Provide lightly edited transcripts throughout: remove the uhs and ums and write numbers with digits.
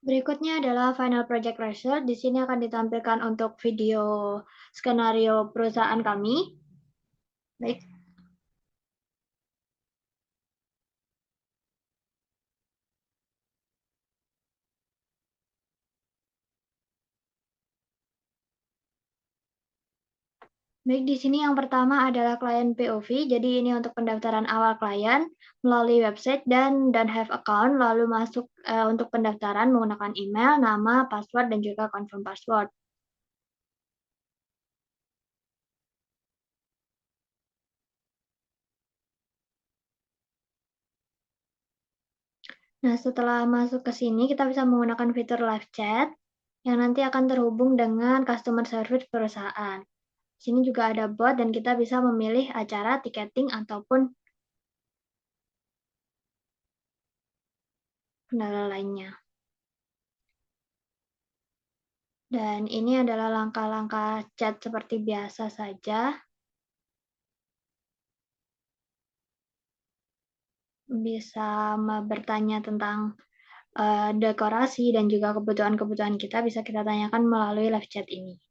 Berikutnya adalah final project result. Di sini akan ditampilkan untuk video skenario perusahaan kami. Baik. Baik, di sini yang pertama adalah klien POV. Jadi ini untuk pendaftaran awal klien melalui website dan have account, lalu masuk untuk pendaftaran menggunakan email, nama, password, dan juga confirm password. Nah, setelah masuk ke sini, kita bisa menggunakan fitur live chat yang nanti akan terhubung dengan customer service perusahaan. Di sini juga ada bot dan kita bisa memilih acara tiketing ataupun kendala lainnya. Dan ini adalah langkah-langkah chat seperti biasa saja. Bisa bertanya tentang dekorasi dan juga kebutuhan-kebutuhan kita bisa kita tanyakan melalui live chat ini.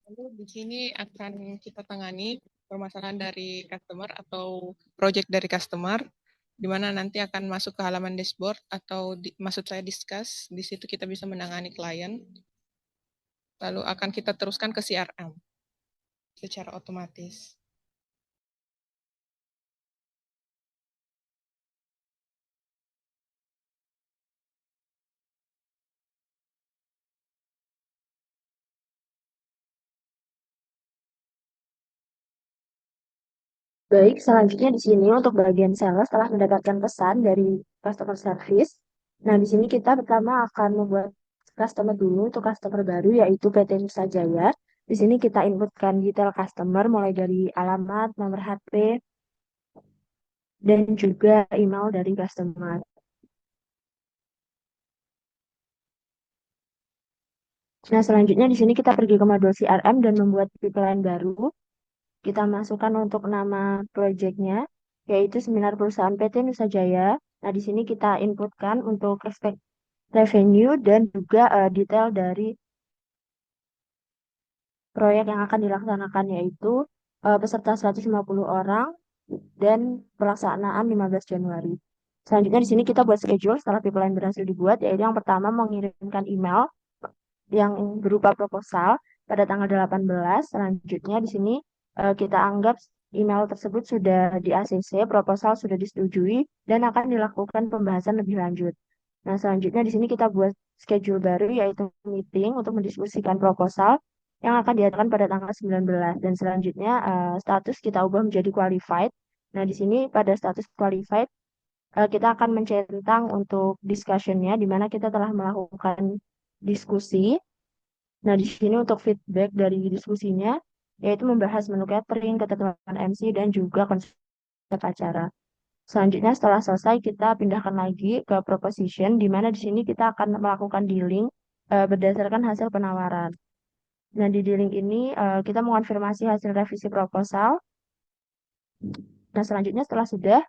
Lalu di sini akan kita tangani permasalahan dari customer atau project dari customer, di mana nanti akan masuk ke halaman dashboard atau maksud saya discuss. Di situ kita bisa menangani klien. Lalu akan kita teruskan ke CRM secara otomatis. Baik, selanjutnya di sini untuk bagian sales telah mendapatkan pesan dari customer service. Nah, di sini kita pertama akan membuat customer dulu untuk customer baru yaitu PT Nusa Jaya. Di sini kita inputkan detail customer mulai dari alamat, nomor HP, dan juga email dari customer. Nah, selanjutnya di sini kita pergi ke modul CRM dan membuat pipeline baru. Kita masukkan untuk nama projectnya, yaitu Seminar Perusahaan PT Nusa Jaya. Nah, di sini kita inputkan untuk revenue dan juga detail dari proyek yang akan dilaksanakan, yaitu peserta 150 orang dan pelaksanaan 15 Januari. Selanjutnya di sini kita buat schedule setelah pipeline berhasil dibuat, yaitu yang pertama mengirimkan email yang berupa proposal pada tanggal 18. Selanjutnya di sini kita anggap email tersebut sudah di ACC, proposal sudah disetujui, dan akan dilakukan pembahasan lebih lanjut. Nah, selanjutnya di sini kita buat schedule baru yaitu meeting untuk mendiskusikan proposal yang akan diadakan pada tanggal 19. Dan selanjutnya status kita ubah menjadi qualified. Nah, di sini pada status qualified kita akan mencentang untuk discussion-nya di mana kita telah melakukan diskusi. Nah, di sini untuk feedback dari diskusinya yaitu membahas menu catering, ketentuan MC, dan juga konsep acara. Selanjutnya setelah selesai kita pindahkan lagi ke proposition di mana di sini kita akan melakukan dealing berdasarkan hasil penawaran. Nah, di dealing ini kita mengonfirmasi hasil revisi proposal. Nah, selanjutnya setelah sudah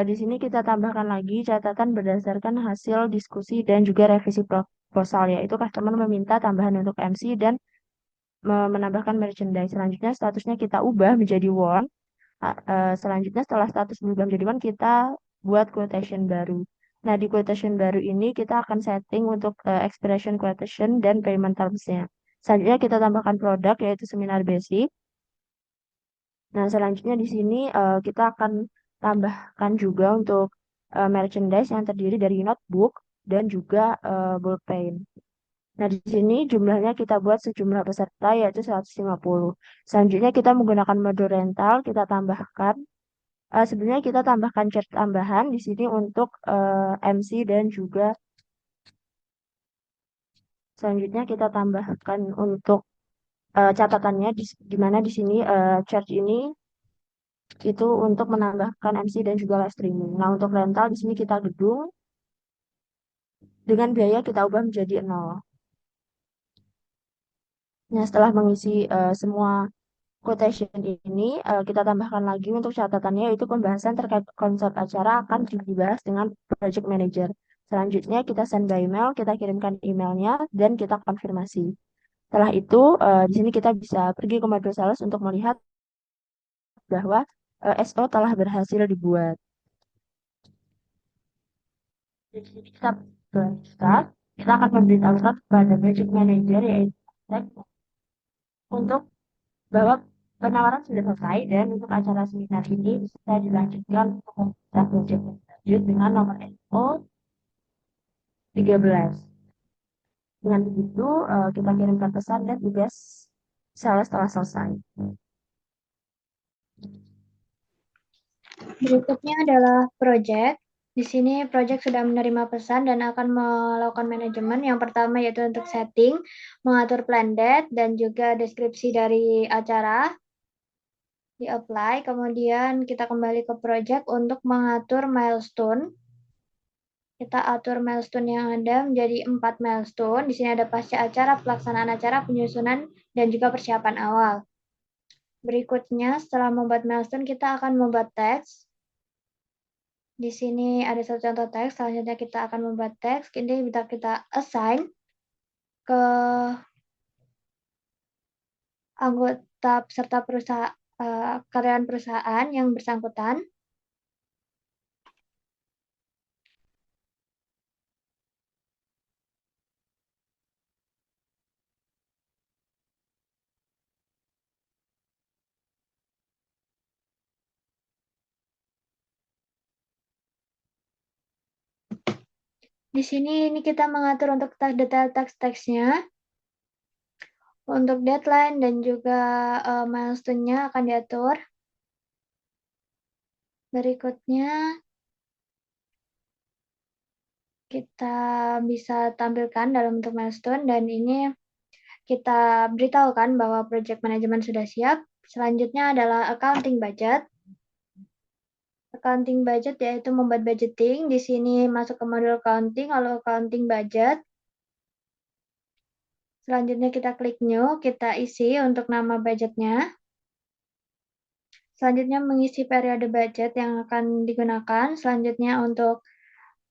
di sini kita tambahkan lagi catatan berdasarkan hasil diskusi dan juga revisi proposal, yaitu customer meminta tambahan untuk MC dan menambahkan merchandise. Selanjutnya statusnya kita ubah menjadi won. Selanjutnya setelah status berubah menjadi won, kita buat quotation baru. Nah, di quotation baru ini kita akan setting untuk expression quotation dan payment terms-nya. Selanjutnya kita tambahkan produk yaitu seminar basic. Nah, selanjutnya di sini kita akan tambahkan juga untuk merchandise yang terdiri dari notebook dan juga ballpen. Nah, di sini jumlahnya kita buat sejumlah peserta yaitu 150. Selanjutnya kita menggunakan mode rental, kita tambahkan Sebenarnya kita tambahkan chat tambahan di sini untuk MC dan juga selanjutnya kita tambahkan untuk catatannya di mana di sini chat ini itu untuk menambahkan MC dan juga live streaming. Nah, untuk rental di sini kita gedung dengan biaya kita ubah menjadi nol. Nah, setelah mengisi semua quotation ini, kita tambahkan lagi untuk catatannya yaitu pembahasan terkait konsep acara akan dibahas dengan project manager. Selanjutnya kita send by email, kita kirimkan emailnya dan kita konfirmasi. Setelah itu, di sini kita bisa pergi ke modul sales untuk melihat bahwa SO telah berhasil dibuat. Jadi kita berstart, kita akan memberitahukan kepada project manager yaitu untuk bahwa penawaran sudah selesai dan untuk acara seminar ini bisa dilanjutkan untuk membuat project lanjut dengan nomor SO 13. Dengan begitu, kita kirimkan pesan dan tugas sales telah selesai. Berikutnya adalah project. Di sini project sudah menerima pesan dan akan melakukan manajemen. Yang pertama yaitu untuk setting, mengatur plan date, dan juga deskripsi dari acara di-apply. Kemudian kita kembali ke project untuk mengatur milestone. Kita atur milestone yang ada menjadi 4 milestone. Di sini ada pasca acara, pelaksanaan acara, penyusunan, dan juga persiapan awal. Berikutnya, setelah membuat milestone, kita akan membuat teks. Di sini ada satu contoh teks, selanjutnya kita akan membuat teks. Ini bisa kita assign ke anggota peserta perusahaan, karyawan perusahaan yang bersangkutan. Di sini ini kita mengatur untuk detail teks-teksnya. Untuk deadline dan juga milestone-nya akan diatur. Berikutnya kita bisa tampilkan dalam bentuk milestone dan ini kita beritahukan bahwa project management sudah siap. Selanjutnya adalah accounting budget. Accounting budget yaitu membuat budgeting. Di sini masuk ke modul accounting, lalu accounting budget. Selanjutnya kita klik new, kita isi untuk nama budgetnya. Selanjutnya mengisi periode budget yang akan digunakan. Selanjutnya untuk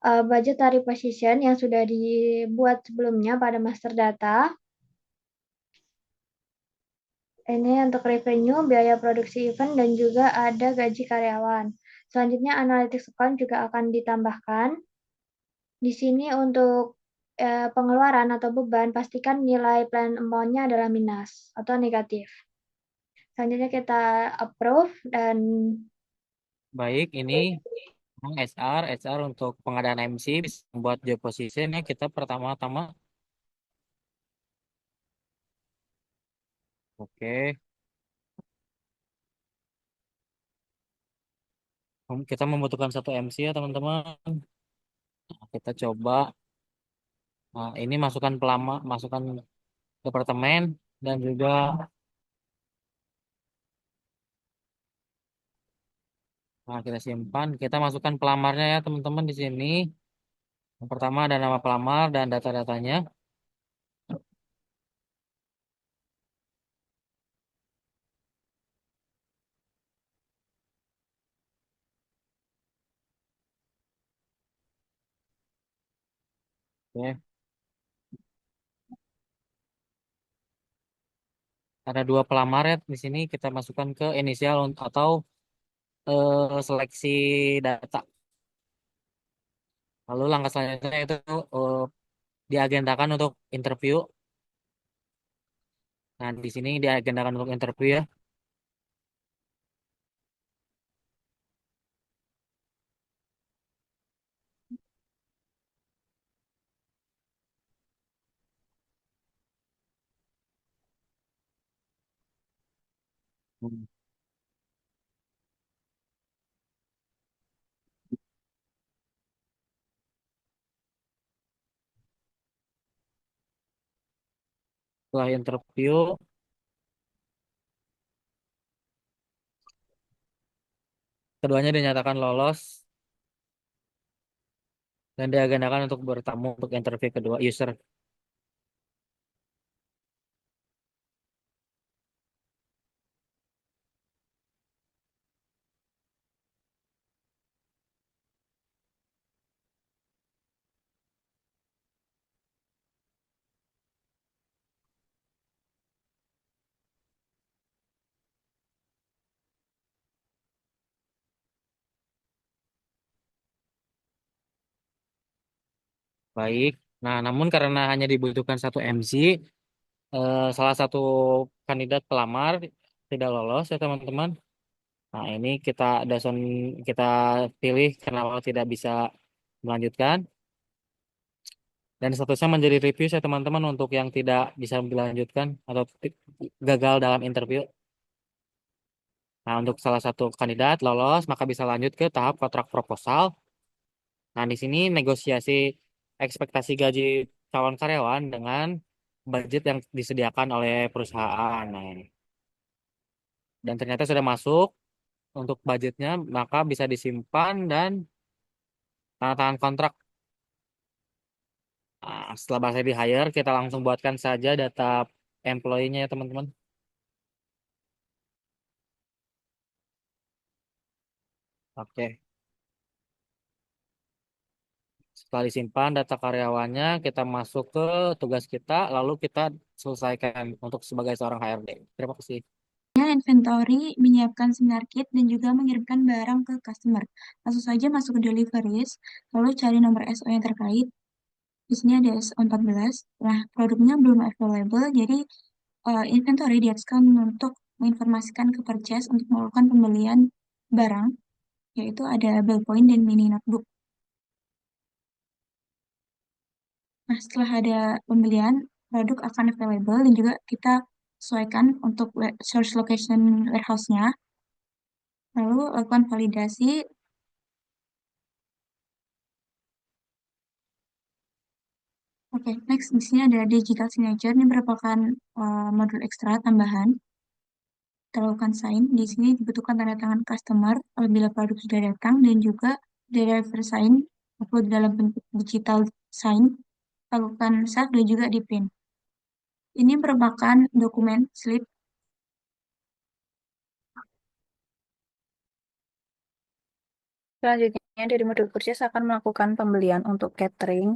budgetary position yang sudah dibuat sebelumnya pada master data. Ini untuk revenue, biaya produksi event, dan juga ada gaji karyawan. Selanjutnya analytics account juga akan ditambahkan. Di sini untuk pengeluaran atau beban, pastikan nilai plan amount-nya adalah minus atau negatif. Selanjutnya kita approve dan Baik, ini HR untuk pengadaan MC bisa membuat job position ya. Kita pertama-tama, oke, kita membutuhkan satu MC ya teman-teman. Nah, kita coba, nah, ini masukkan pelamar, masukkan departemen dan juga, nah, kita simpan. Kita masukkan pelamarnya ya teman-teman di sini. Yang pertama ada nama pelamar dan data-datanya. Oke. Ada dua pelamar ya di sini. Kita masukkan ke inisial atau seleksi data. Lalu langkah selanjutnya itu diagendakan untuk interview. Nah, di sini diagendakan untuk interview ya. Hmm. Setelah interview, keduanya dinyatakan lolos dan diagendakan untuk bertemu untuk interview kedua user. Baik. Nah, namun karena hanya dibutuhkan satu MC, salah satu kandidat pelamar tidak lolos ya teman-teman. Nah, ini kita pilih kenapa tidak bisa melanjutkan dan statusnya menjadi review ya teman-teman untuk yang tidak bisa dilanjutkan atau gagal dalam interview. Nah, untuk salah satu kandidat lolos maka bisa lanjut ke tahap kontrak proposal. Nah, di sini negosiasi ekspektasi gaji calon karyawan dengan budget yang disediakan oleh perusahaan. Nah, ini. Dan ternyata sudah masuk untuk budgetnya, maka bisa disimpan dan tanda tangan kontrak. Nah, setelah bahasa di hire, kita langsung buatkan saja data employee-nya ya teman-teman. Oke, setelah disimpan data karyawannya, kita masuk ke tugas kita, lalu kita selesaikan untuk sebagai seorang HRD. Terima kasih. Inventory, menyiapkan seminar kit, dan juga mengirimkan barang ke customer. Langsung saja masuk ke deliveries, lalu cari nomor SO yang terkait. Di sini ada SO14. Nah, produknya belum available, jadi inventory diakskan untuk menginformasikan ke purchase untuk melakukan pembelian barang, yaitu ada ballpoint dan mini notebook. Nah, setelah ada pembelian, produk akan available dan juga kita sesuaikan untuk source location warehouse-nya. Lalu lakukan validasi. Oke, next di sini ada digital signature. Ini merupakan modul ekstra tambahan. Kita lakukan sign. Di sini dibutuhkan tanda tangan customer apabila produk sudah datang dan juga driver sign upload dalam bentuk digital sign. Lakukan save dan juga di print. Ini merupakan dokumen slip. Selanjutnya dari modul purchase akan melakukan pembelian untuk catering.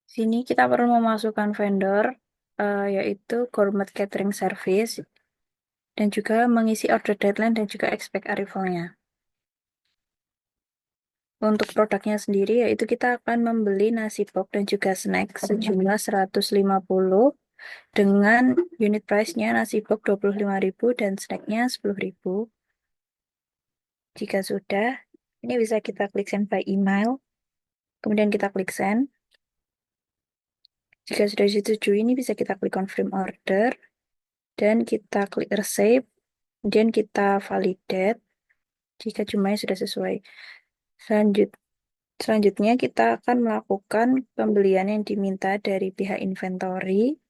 Sini kita perlu memasukkan vendor, yaitu Gourmet Catering Service, dan juga mengisi order deadline dan juga expect arrivalnya. Untuk produknya sendiri, yaitu kita akan membeli nasi box dan juga snack sejumlah 150 dengan unit price-nya nasi box 25.000 dan snacknya 10.000. Jika sudah, ini bisa kita klik send by email, kemudian kita klik send. Jika sudah disetujui, ini bisa kita klik confirm order, dan kita klik receive, kemudian kita validate jika jumlahnya sudah sesuai. Selanjutnya kita akan melakukan pembelian yang diminta dari pihak inventory.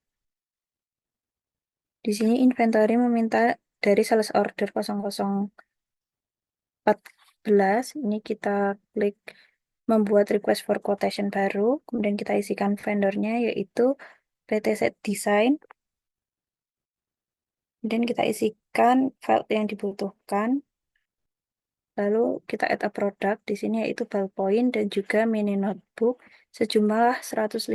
Di sini inventory meminta dari sales order 0014. Ini kita klik membuat request for quotation baru, kemudian kita isikan vendornya yaitu PT Set Design. Kemudian kita isikan file yang dibutuhkan. Lalu kita add a product di sini yaitu ballpoint dan juga mini notebook sejumlah 150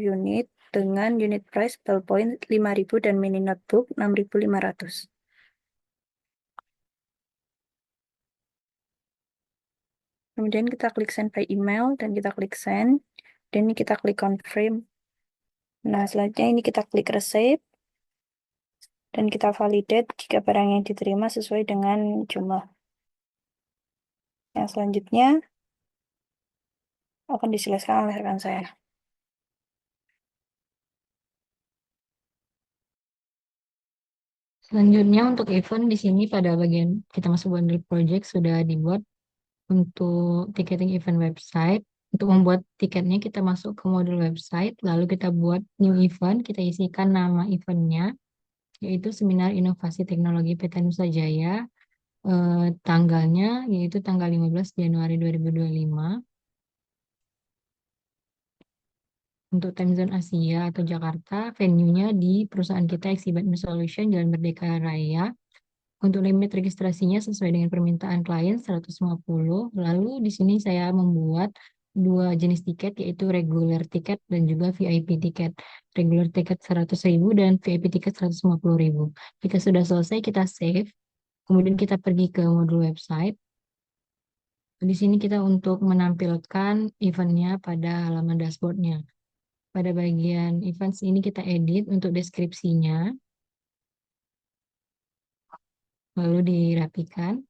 unit dengan unit price ballpoint 5.000 dan mini notebook 6.500. Kemudian kita klik send by email dan kita klik send. Dan ini kita klik confirm. Nah, selanjutnya ini kita klik receipt dan kita validate jika barang yang diterima sesuai dengan jumlah. Yang selanjutnya akan dijelaskan oleh rekan saya. Selanjutnya untuk event di sini pada bagian kita masuk bundle project sudah dibuat. untuk ticketing event website. Untuk membuat tiketnya kita masuk ke modul website, lalu kita buat new event, kita isikan nama eventnya, yaitu Seminar Inovasi Teknologi PT Nusa Jaya, tanggalnya yaitu tanggal 15 Januari 2025. Untuk time zone Asia atau Jakarta, venue-nya di perusahaan kita Exhibit Solution Jalan Merdeka Raya. Untuk limit registrasinya sesuai dengan permintaan klien 150. Lalu di sini saya membuat dua jenis tiket yaitu regular tiket dan juga VIP tiket. Regular tiket 100.000 dan VIP tiket 150.000. Jika sudah selesai kita save. Kemudian kita pergi ke modul website. Di sini kita untuk menampilkan eventnya pada halaman dashboardnya. Pada bagian events ini kita edit untuk deskripsinya. Lalu dirapikan.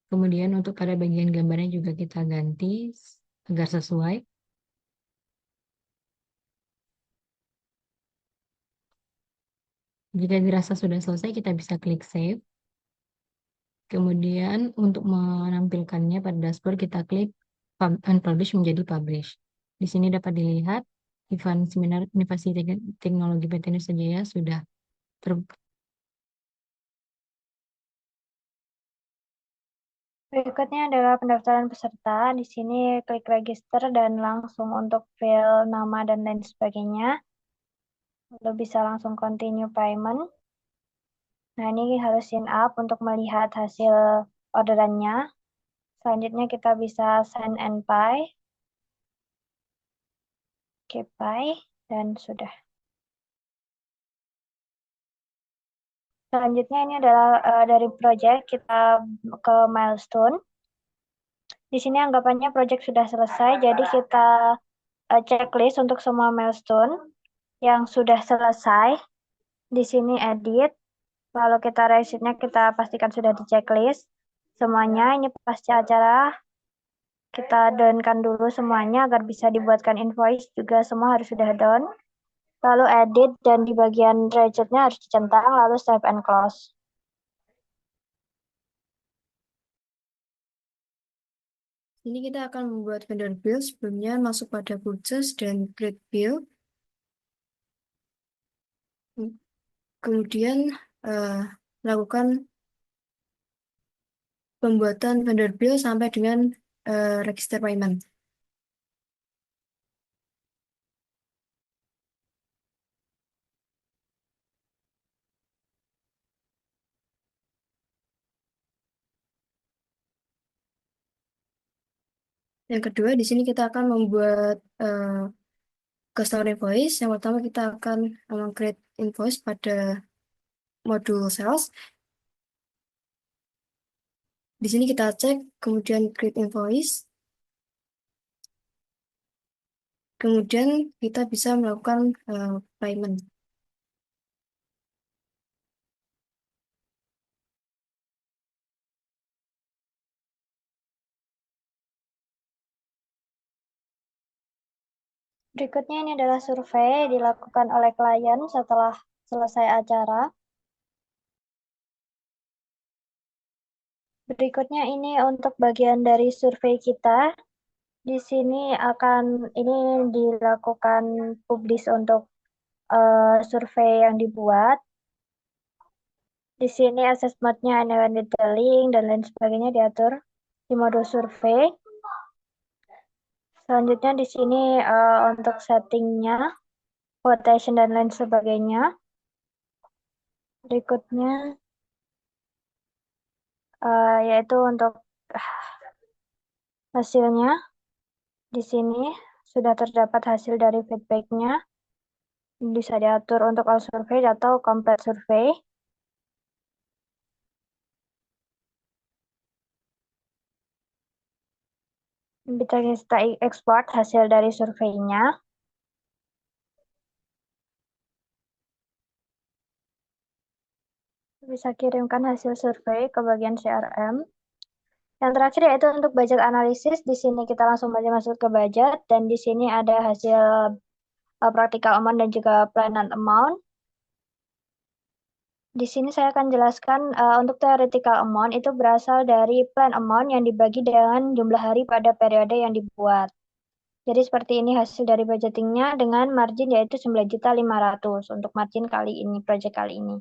Kemudian untuk pada bagian gambarnya juga kita ganti agar sesuai. Jika dirasa sudah selesai, kita bisa klik save. Kemudian untuk menampilkannya pada dashboard, kita klik unpublish menjadi publish. Di sini dapat dilihat event Seminar Inovasi Teknologi PT Nusa Jaya sudah Berikutnya adalah pendaftaran peserta. Di sini klik register dan langsung untuk fill nama dan lain sebagainya. Lalu bisa langsung continue payment. Nah, ini harus sign up untuk melihat hasil orderannya. Selanjutnya kita bisa send and pay. Oke, pay. Dan sudah. Selanjutnya ini adalah dari project, kita ke milestone. Di sini anggapannya project sudah selesai, jadi kita checklist untuk semua milestone yang sudah selesai. Di sini edit, lalu kita receipt-nya kita pastikan sudah di checklist. Semuanya ini pasca acara, kita down-kan dulu semuanya agar bisa dibuatkan invoice juga semua harus sudah down. Lalu edit dan di bagian receipt-nya harus dicentang, lalu save and close. Ini kita akan membuat vendor bill, sebelumnya masuk pada purchase dan create bill. Kemudian lakukan pembuatan vendor bill sampai dengan register payment. Yang kedua, di sini kita akan membuat customer invoice. Yang pertama kita akan create invoice pada modul sales. Di sini kita cek, kemudian create invoice. Kemudian kita bisa melakukan payment. Berikutnya ini adalah survei dilakukan oleh klien setelah selesai acara. Berikutnya ini untuk bagian dari survei kita. Di sini ini dilakukan publish untuk survei yang dibuat. Di sini assessment-nya, annual detailing, dan lain sebagainya diatur di modul survei. Selanjutnya di sini untuk settingnya, quotation dan lain sebagainya. Berikutnya yaitu untuk hasilnya. Di sini sudah terdapat hasil dari feedback-nya. Bisa diatur untuk all survey atau complete survey. Bisa kita export hasil dari surveinya. Bisa kirimkan hasil survei ke bagian CRM. Yang terakhir yaitu untuk budget analisis. Di sini kita langsung masuk ke budget dan di sini ada hasil practical amount dan juga planned amount. Di sini saya akan jelaskan untuk theoretical amount itu berasal dari plan amount yang dibagi dengan jumlah hari pada periode yang dibuat. Jadi seperti ini hasil dari budgetingnya dengan margin yaitu 9.500.000 untuk margin kali ini, project kali ini.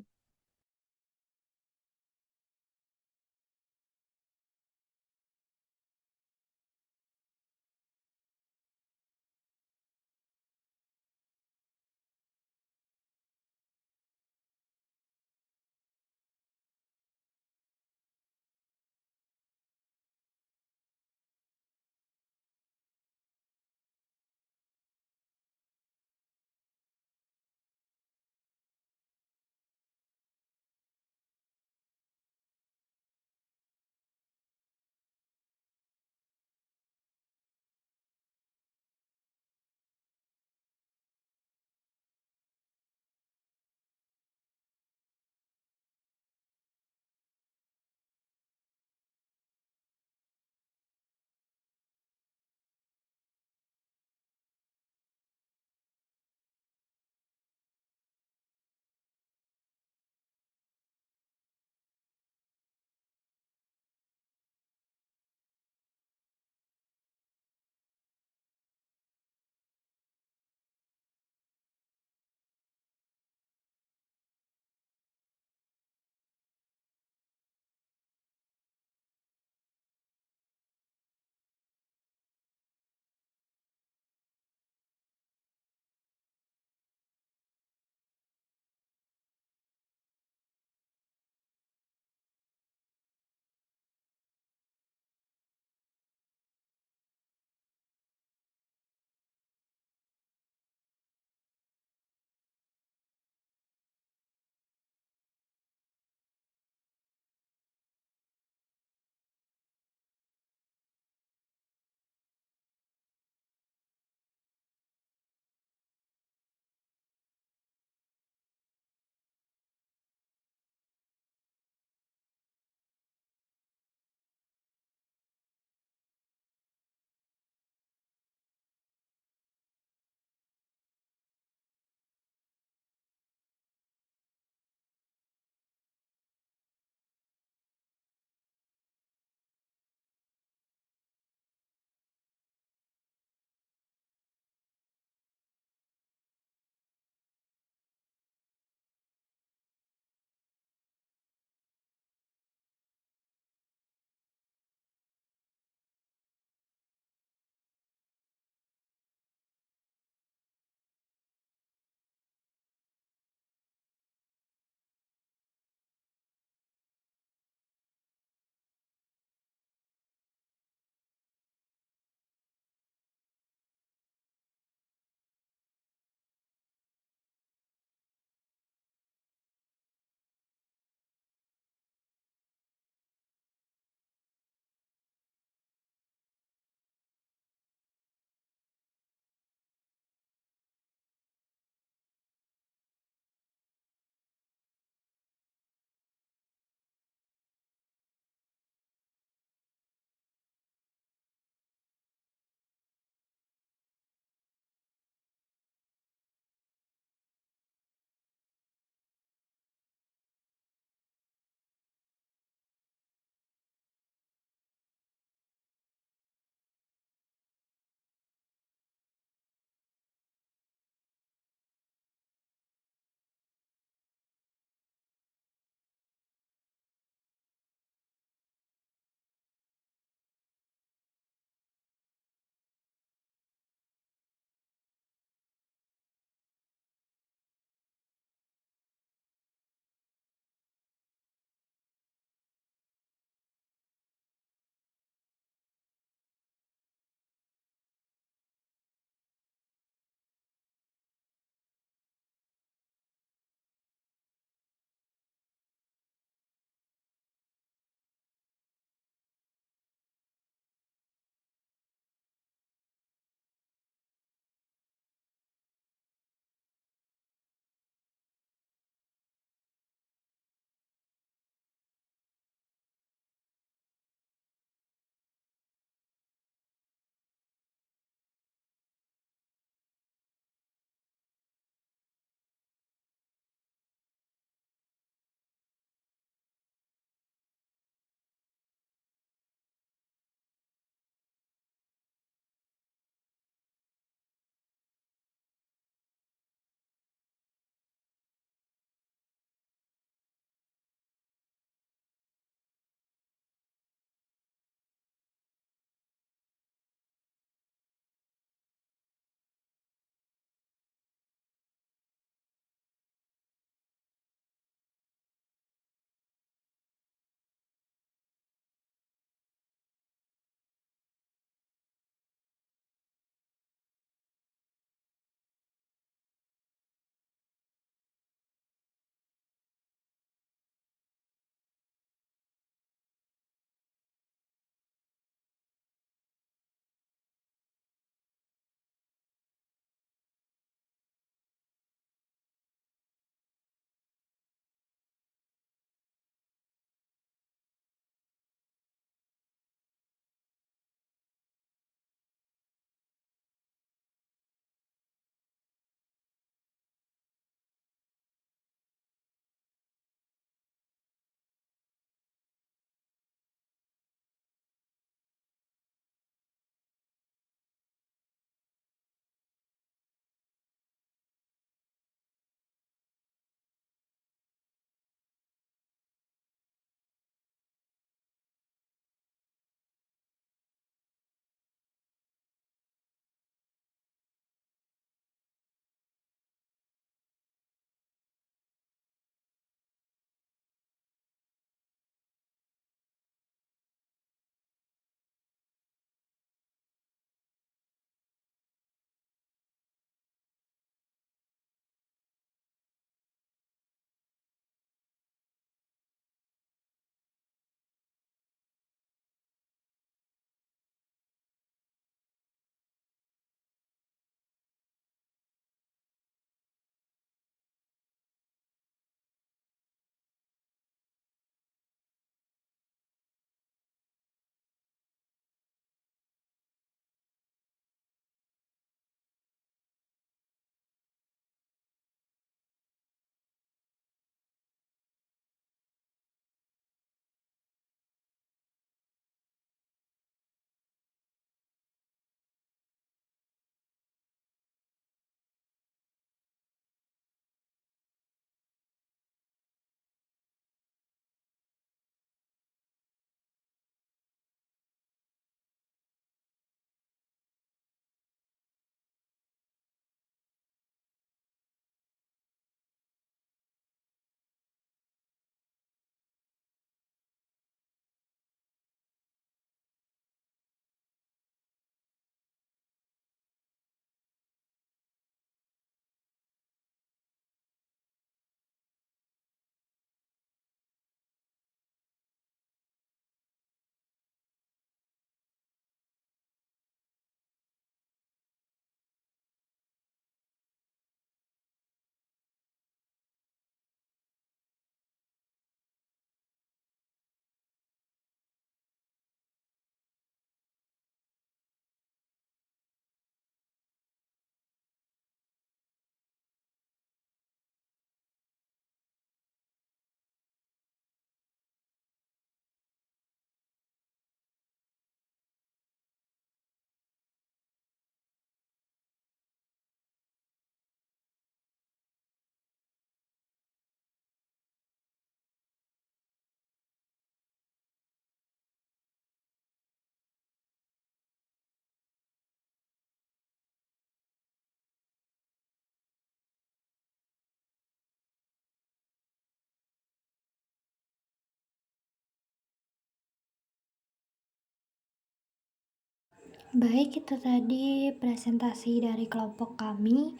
Baik, itu tadi presentasi dari kelompok kami.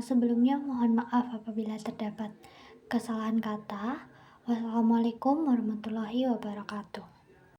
Sebelumnya mohon maaf apabila terdapat kesalahan kata. Wassalamualaikum warahmatullahi wabarakatuh.